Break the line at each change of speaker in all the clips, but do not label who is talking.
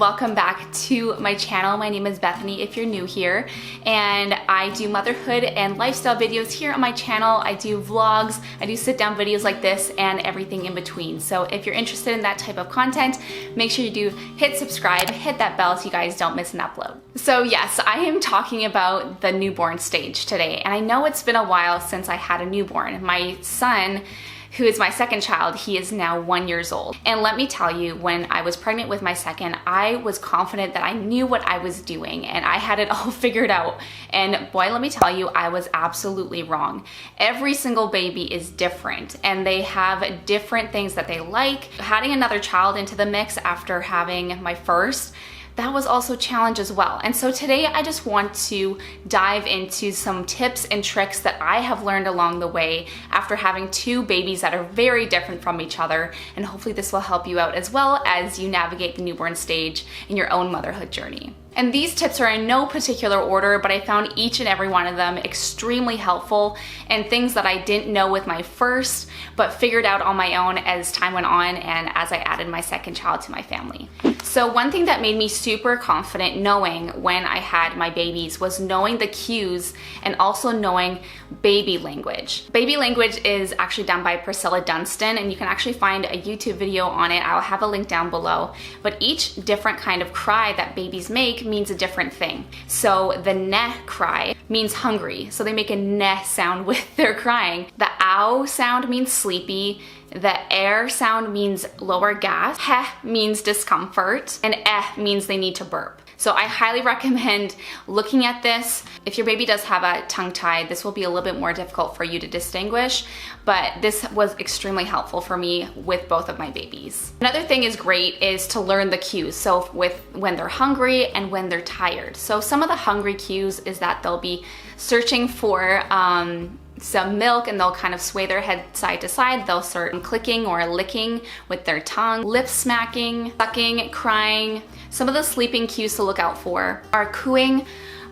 welcome back to my channel. My name is Bethany if you're new here, and I do motherhood and lifestyle videos here on my channel. I do vlogs, I do sit down videos like this and everything in between. So if you're interested in that type of content, make sure you do hit subscribe, hit that bell so you guys don't miss an upload. So yes, I am talking about the newborn stage today, and I know it's been a while since I had a newborn. My son, who is my second child, he is now 1 year old. And let me tell you, when I was pregnant with my second, I was confident that I knew what I was doing and I had it all figured out. And boy, let me tell you, I was absolutely wrong. Every single baby is different and they have different things that they like. Adding another child into the mix after having my first, that was also a challenge as well. And so today I just want to dive into some tips and tricks that I have learned along the way after having two babies that are very different from each other. And hopefully this will help you out as well as you navigate the newborn stage in your own motherhood journey. And these tips are in no particular order, but I found each and every one of them extremely helpful and things that I didn't know with my first, but figured out on my own as time went on and as I added my second child to my family. So one thing that made me super confident knowing when I had my babies was knowing the cues and also knowing baby language. Baby language is actually done by Priscilla Dunstan, and you can actually find a YouTube video on it. I'll have a link down below. But each different kind of cry that babies make means a different thing. So the neh cry means hungry. So they make a neh sound with their crying. The ow sound means sleepy. The air sound means lower gas. Heh means discomfort. And means they need to burp. So I highly recommend looking at this. If your baby does have a tongue tie, this will be a little bit more difficult for you to distinguish, but this was extremely helpful for me with both of my babies. Another thing is great is to learn the cues. So with when they're hungry and when they're tired. So some of the hungry cues is that they'll be searching for some milk and they'll kind of sway their head side to side. They'll start clicking or licking with their tongue, lip smacking, sucking, crying. Some of the sleeping cues to look out for are cooing,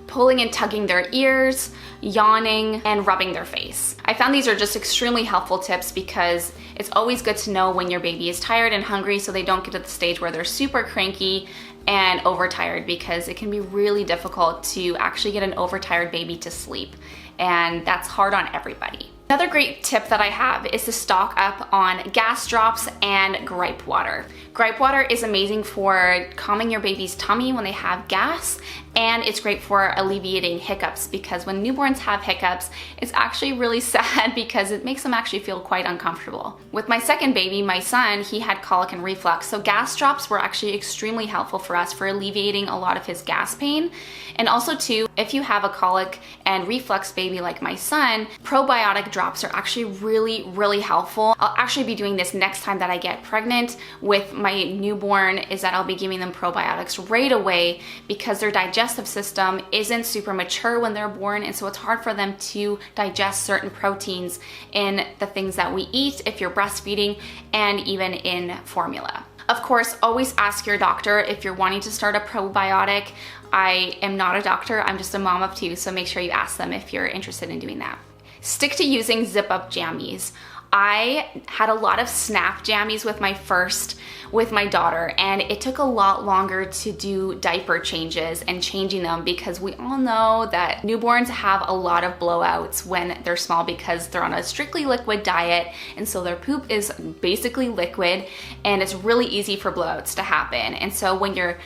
pulling and tugging their ears, yawning, and rubbing their face. I found these are just extremely helpful tips because it's always good to know when your baby is tired and hungry so they don't get to the stage where they're super cranky and overtired, because it can be really difficult to actually get an overtired baby to sleep, and that's hard on everybody. Another great tip that I have is to stock up on gas drops and gripe water. Gripe water is amazing for calming your baby's tummy when they have gas, and it's great for alleviating hiccups, because when newborns have hiccups, it's actually really sad because it makes them actually feel quite uncomfortable. With my second baby, my son, he had colic and reflux, so gas drops were actually extremely helpful for us for alleviating a lot of his gas pain. And also too, if you have a colic and reflux baby like my son, probiotic drops are actually really helpful. I'll actually be doing this next time that I get pregnant with my newborn, is that I'll be giving them probiotics right away because their digestive system isn't super mature when they're born, and so it's hard for them to digest certain proteins in the things that we eat if you're breastfeeding and even in formula. Of course, always ask your doctor if you're wanting to start a probiotic. I am not a doctor, I'm just a mom of two, so make sure you ask them if you're interested in doing that. Stick to using zip-up jammies. I had a lot of snap jammies with my daughter, and it took a lot longer to do diaper changes and changing them because we all know that newborns have a lot of blowouts when they're small because they're on a strictly liquid diet, and so their poop is basically liquid, and it's really easy for blowouts to happen. And so when you're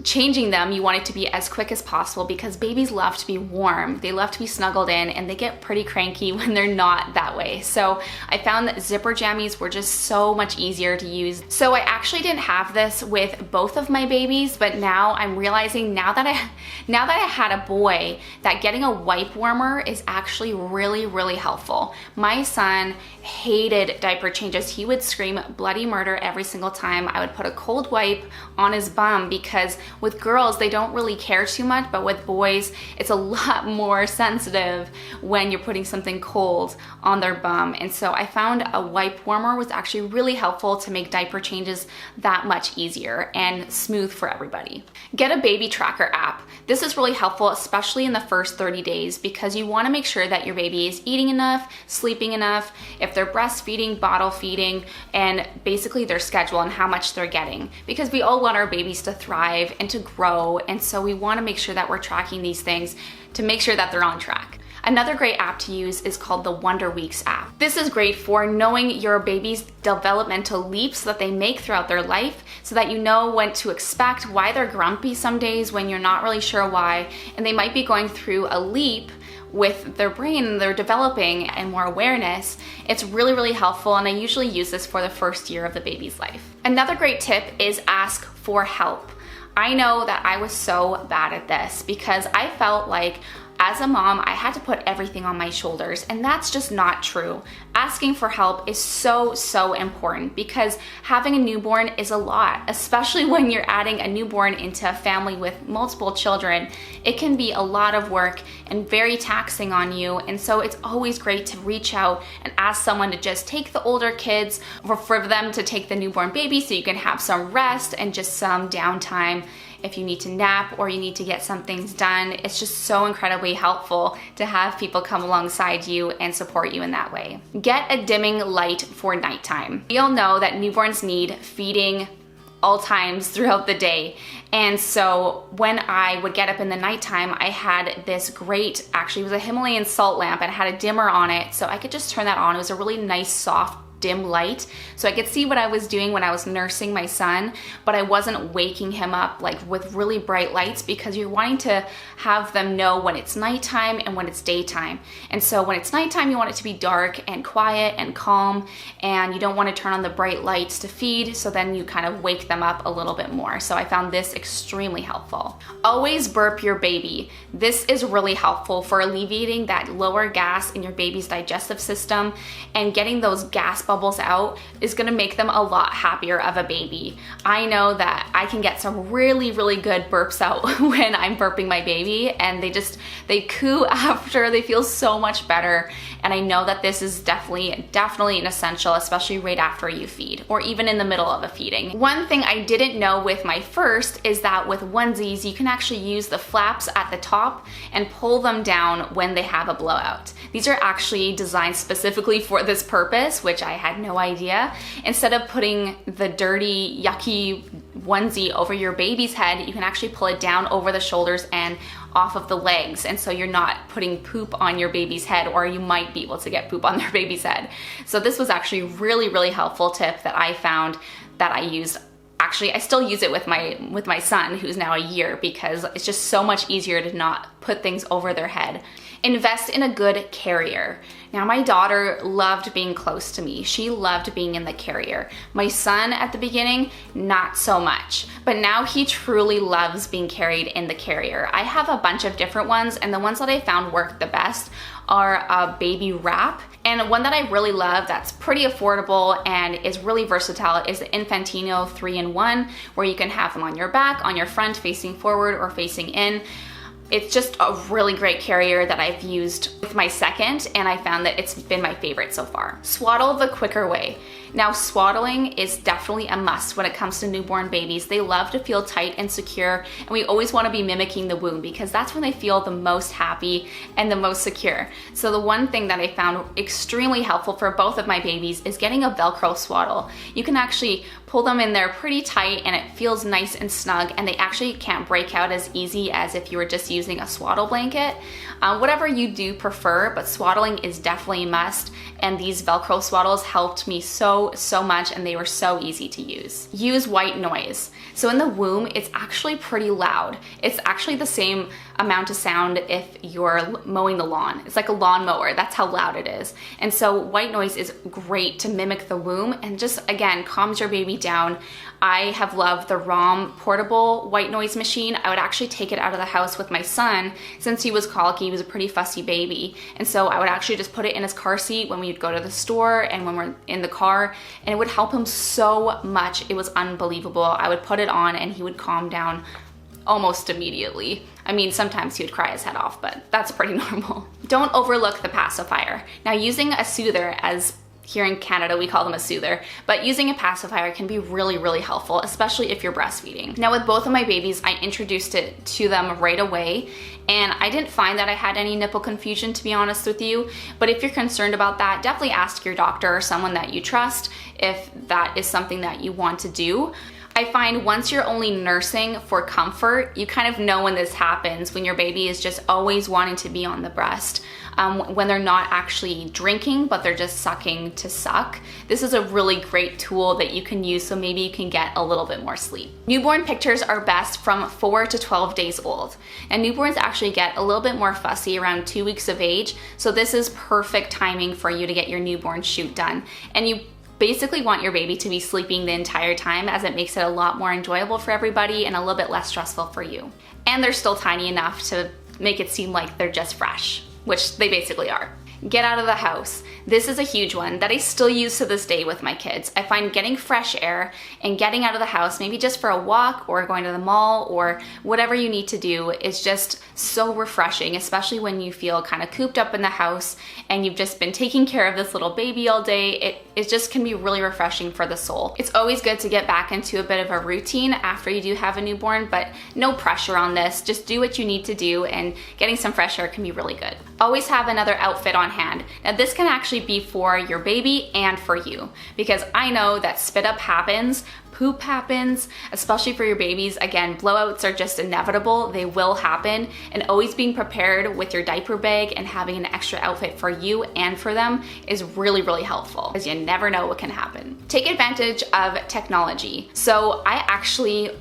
changing them, you want it to be as quick as possible because babies love to be warm, they love to be snuggled in, and they get pretty cranky when they're not that way. So I found that zipper jammies were just so much easier to use. So I actually didn't have this with both of my babies, but now I'm realizing now that I had a boy, that getting a wipe warmer is actually really helpful. My son hated diaper changes. He would scream bloody murder every single time I would put a cold wipe on his bum, because with girls they don't really care too much, but with boys it's a lot more sensitive when you're putting something cold on their bum. And so I found found a wipe warmer was actually really helpful to make diaper changes that much easier and smooth for everybody. Get a baby tracker app. This is really helpful, especially in the first 30 days, because you want to make sure that your baby is eating enough, sleeping enough, if they're breastfeeding, bottle feeding, and basically their schedule and how much they're getting. Because we all want our babies to thrive and to grow, and so we want to make sure that we're tracking these things to make sure that they're on track. Another great app to use is called the Wonder Weeks app. This is great for knowing your baby's developmental leaps that they make throughout their life so that you know what to expect, why they're grumpy some days when you're not really sure why, and they might be going through a leap with their brain, they're developing and more awareness. It's really, really helpful, and I usually use this for the first year of the baby's life. Another great tip is ask for help. I know that I was so bad at this because I felt like as a mom, I had to put everything on my shoulders, and that's just not true. Asking for help is so, so important because having a newborn is a lot, especially when you're adding a newborn into a family with multiple children. It can be a lot of work and very taxing on you, and so it's always great to reach out and ask someone to just take the older kids or for them to take the newborn baby so you can have some rest and just some downtime. If you need to nap or you need to get some things done, it's just so incredibly helpful to have people come alongside you and support you in that way. Get a dimming light for nighttime. We all know that newborns need feeding all times throughout the day. And so when I would get up in the nighttime, I had this great, actually it was a Himalayan salt lamp and it had a dimmer on it, so I could just turn that on. It was a really nice, soft, dim light, so I could see what I was doing when I was nursing my son, but I wasn't waking him up like with really bright lights, because you're wanting to have them know when it's nighttime and when it's daytime. And so when it's nighttime, you want it to be dark and quiet and calm, and you don't want to turn on the bright lights to feed, so then you kind of wake them up a little bit more. So I found this extremely helpful. Always burp your baby. This is really helpful for alleviating that lower gas in your baby's digestive system, and getting those gas bubbles out is gonna make them a lot happier of a baby. I know that I can get some really, really good burps out when I'm burping my baby, and they coo after, they feel so much better. And I know that this is definitely an essential, especially right after you feed, or even in the middle of a feeding. One thing I didn't know with my first is that with onesies, you can actually use the flaps at the top and pull them down when they have a blowout. These are actually designed specifically for this purpose, which I had no idea. Instead of putting the dirty, yucky onesie over your baby's head, you can actually pull it down over the shoulders and off of the legs, and so you're not putting poop on your baby's head, or you might be able to get poop on their baby's head. So this was actually really, really helpful tip that I found that I used. Actually, I still use it with my son, who's now a year, because it's just so much easier to not put things over their head. Invest in a good carrier. Now, my daughter loved being close to me. She loved being in the carrier. My son at the beginning, not so much, but now he truly loves being carried in the carrier. I have a bunch of different ones, and the ones that I found work the best are a baby wrap. And one that I really love that's pretty affordable and is really versatile is the Infantino 3-in-1, where you can have them on your back, on your front, facing forward or facing in. It's just a really great carrier that I've used with my second, and I found that it's been my favorite so far. Swaddle the quicker way. Now, swaddling is definitely a must when it comes to newborn babies. They love to feel tight and secure, and we always want to be mimicking the womb because that's when they feel the most happy and the most secure. So the one thing that I found extremely helpful for both of my babies is getting a Velcro swaddle. You can actually pull them in there pretty tight, and it feels nice and snug, and they actually can't break out as easy as if you were just using a swaddle blanket. Whatever you do prefer, but swaddling is definitely a must, and these Velcro swaddles helped me so much, and they were so easy to use. Use white noise. So in the womb, it's actually pretty loud. It's actually the same amount of sound if you're mowing the lawn. It's like a lawnmower, that's how loud it is. And so white noise is great to mimic the womb and just, again, calms your baby down. I have loved the ROM portable white noise machine. I would actually take it out of the house with my son since he was colicky. He was a pretty fussy baby. And so I would actually just put it in his car seat when we'd go to the store and when we're in the car, and it would help him so much. It was unbelievable. I would put it on and he would calm down almost immediately. I mean, sometimes he would cry his head off, but that's pretty normal. Don't overlook the pacifier. Now, using a soother as here in Canada, we call them a soother, but using a pacifier can be really, really helpful, especially if you're breastfeeding. Now with both of my babies, I introduced it to them right away, and I didn't find that I had any nipple confusion, to be honest with you. But if you're concerned about that, definitely ask your doctor or someone that you trust if that is something that you want to do. I find once you're only nursing for comfort, you kind of know when this happens, when your baby is just always wanting to be on the breast, when they're not actually drinking, but they're just sucking to suck. This is a really great tool that you can use, so maybe you can get a little bit more sleep. Newborn pictures are best from 4 to 12 days old. And newborns actually get a little bit more fussy around 2 weeks of age, so this is perfect timing for you to get your newborn shoot done. And you basically want your baby to be sleeping the entire time, as it makes it a lot more enjoyable for everybody and a little bit less stressful for you. And they're still tiny enough to make it seem like they're just fresh, which they basically are. Get out of the house. This is a huge one that I still use to this day with my kids. I find getting fresh air and getting out of the house, maybe just for a walk or going to the mall or whatever you need to do, is just so refreshing, especially when you feel kind of cooped up in the house and you've just been taking care of this little baby all day. It just can be really refreshing for the soul. It's always good to get back into a bit of a routine after you do have a newborn, but no pressure on this. Just do what you need to do, and getting some fresh air can be really good. Always have another outfit on hand. Now this can actually be for your baby and for you, because I know that spit up happens, poop happens, especially for your babies. Again, blowouts are just inevitable. They will happen, and always being prepared with your diaper bag and having an extra outfit for you and for them is really, really helpful, because you never know what can happen. Take advantage of technology. So I actually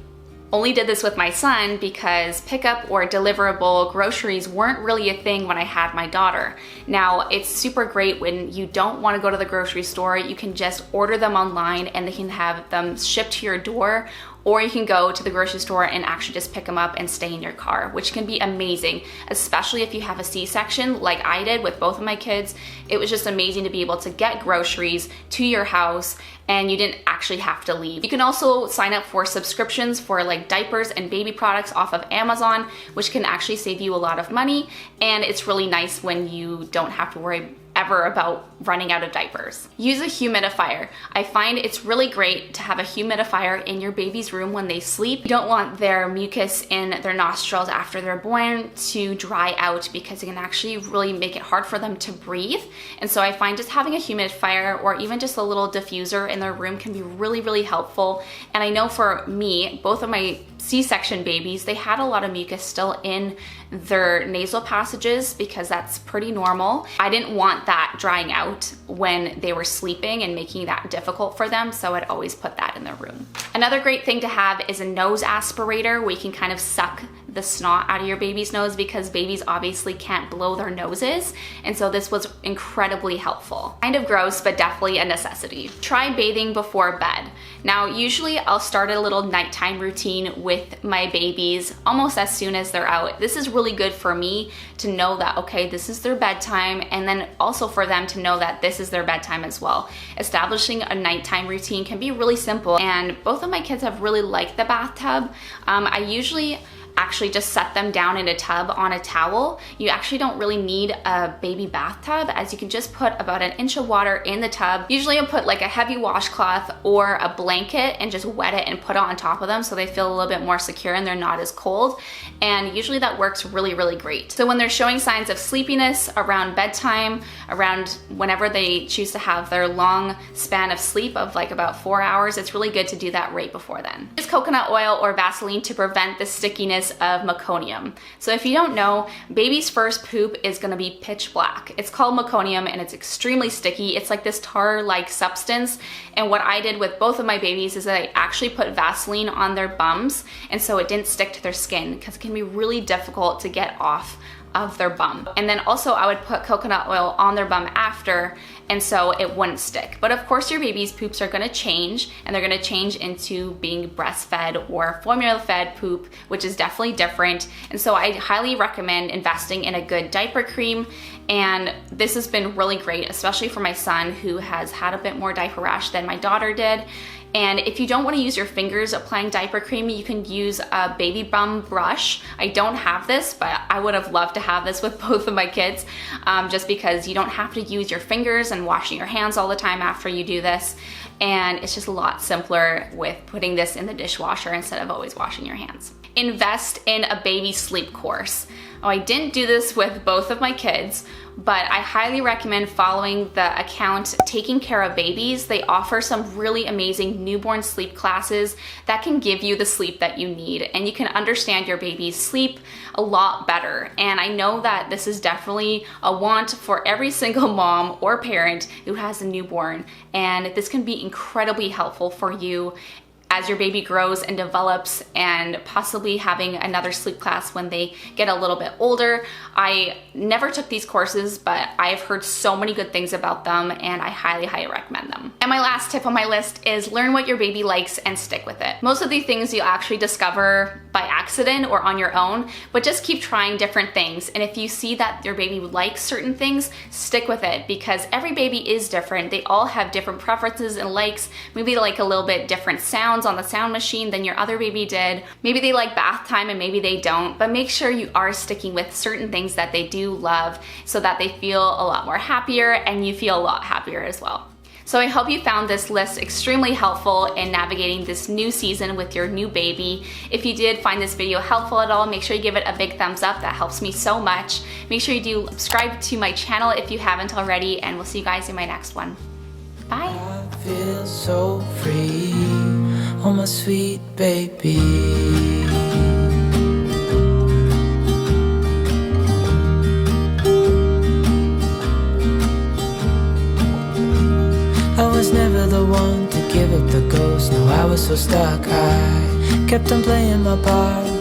only did this with my son because pickup or deliverable groceries weren't really a thing when I had my daughter. Now, it's super great when you don't want to go to the grocery store. You can just order them online and they can have them shipped to your door, or you can go to the grocery store and actually just pick them up and stay in your car, which can be amazing, especially if you have a C-section like I did with both of my kids. It was just amazing to be able to get groceries to your house and you didn't actually have to leave. You can also sign up for subscriptions for like diapers and baby products off of Amazon, which can actually save you a lot of money, and it's really nice when you don't have to worry ever about running out of diapers. Use a humidifier. I find it's really great to have a humidifier in your baby's room when they sleep. You don't want their mucus in their nostrils after they're born to dry out, because it can actually really make it hard for them to breathe. And so I find just having a humidifier or even just a little diffuser in their room can be really, really helpful. And I know for me, both of my C-section babies, they had a lot of mucus still in their nasal passages, because that's pretty normal. I didn't want that drying out when they were sleeping and making that difficult for them, so I'd always put that in their room. Another great thing to have is a nose aspirator, where you can kind of suck the snot out of your baby's nose, because babies obviously can't blow their noses, and so this was incredibly helpful. Kind of gross, but definitely a necessity. Try bathing before bed. Now, usually I'll start a little nighttime routine with my babies almost as soon as they're out. This is really good for me to know that, okay, this is their bedtime, and then also for them to know that this is their bedtime as well. Establishing a nighttime routine can be really simple, and both of my kids have really liked the bathtub. I usually actually just set them down in a tub on a towel. You actually don't really need a baby bathtub, as you can just put about 1 inch of water in the tub. Usually I'll put like a heavy washcloth or a blanket and just wet it and put it on top of them so they feel a little bit more secure and they're not as cold. And usually that works really, really great. So when they're showing signs of sleepiness around bedtime, around whenever they choose to have their long span of sleep of like about 4 hours, it's really good to do that right before then. Use coconut oil or Vaseline to prevent the stickiness of meconium. So if you don't know, baby's first poop is gonna be pitch black. It's called meconium and it's extremely sticky. It's like this tar-like substance. And what I did with both of my babies is that I actually put Vaseline on their bums, and so it didn't stick to their skin, because it can be really difficult to get off of their bum. And then also I would put coconut oil on their bum after, and so it wouldn't stick. But of course your baby's poops are gonna change, and they're gonna change into being breastfed or formula-fed poop, which is definitely different. And so I highly recommend investing in a good diaper cream, and this has been really great, especially for my son who has had a bit more diaper rash than my daughter did. And if you don't want to use your fingers applying diaper cream, you can use a baby bum brush. I don't have this, but I would have loved to have this with both of my kids, just because you don't have to use your fingers and washing your hands all the time after you do this. And it's just a lot simpler with putting this in the dishwasher instead of always washing your hands. Invest in a baby sleep course. Oh, I didn't do this with both of my kids, but I highly recommend following the account Taking Care of Babies. They offer some really amazing newborn sleep classes that can give you the sleep that you need, and you can understand your baby's sleep a lot better. And I know that this is definitely a want for every single mom or parent who has a newborn, and this can be incredibly helpful for you as your baby grows and develops, and possibly having another sleep class when they get a little bit older. I never took these courses, but I've heard so many good things about them, and I highly, highly recommend them. And my last tip on my list is learn what your baby likes and stick with it. Most of these things you'll actually discover by accident or on your own, but just keep trying different things. And if you see that your baby likes certain things, stick with it, because every baby is different. They all have different preferences and likes. Maybe they like a little bit different sounds on the sound machine than your other baby did. Maybe they like bath time and maybe they don't, but make sure you are sticking with certain things that they do love so that they feel a lot more happier and you feel a lot happier as well. So I hope you found this list extremely helpful in navigating this new season with your new baby. If you did find this video helpful at all, make sure you give it a big thumbs up. That helps me so much. Make sure you do subscribe to my channel if you haven't already, and we'll see you guys in my next one. Bye.
I feel so free, oh my sweet baby. I was never the one to give up the ghost. No, I was so stuck, I kept on playing my part.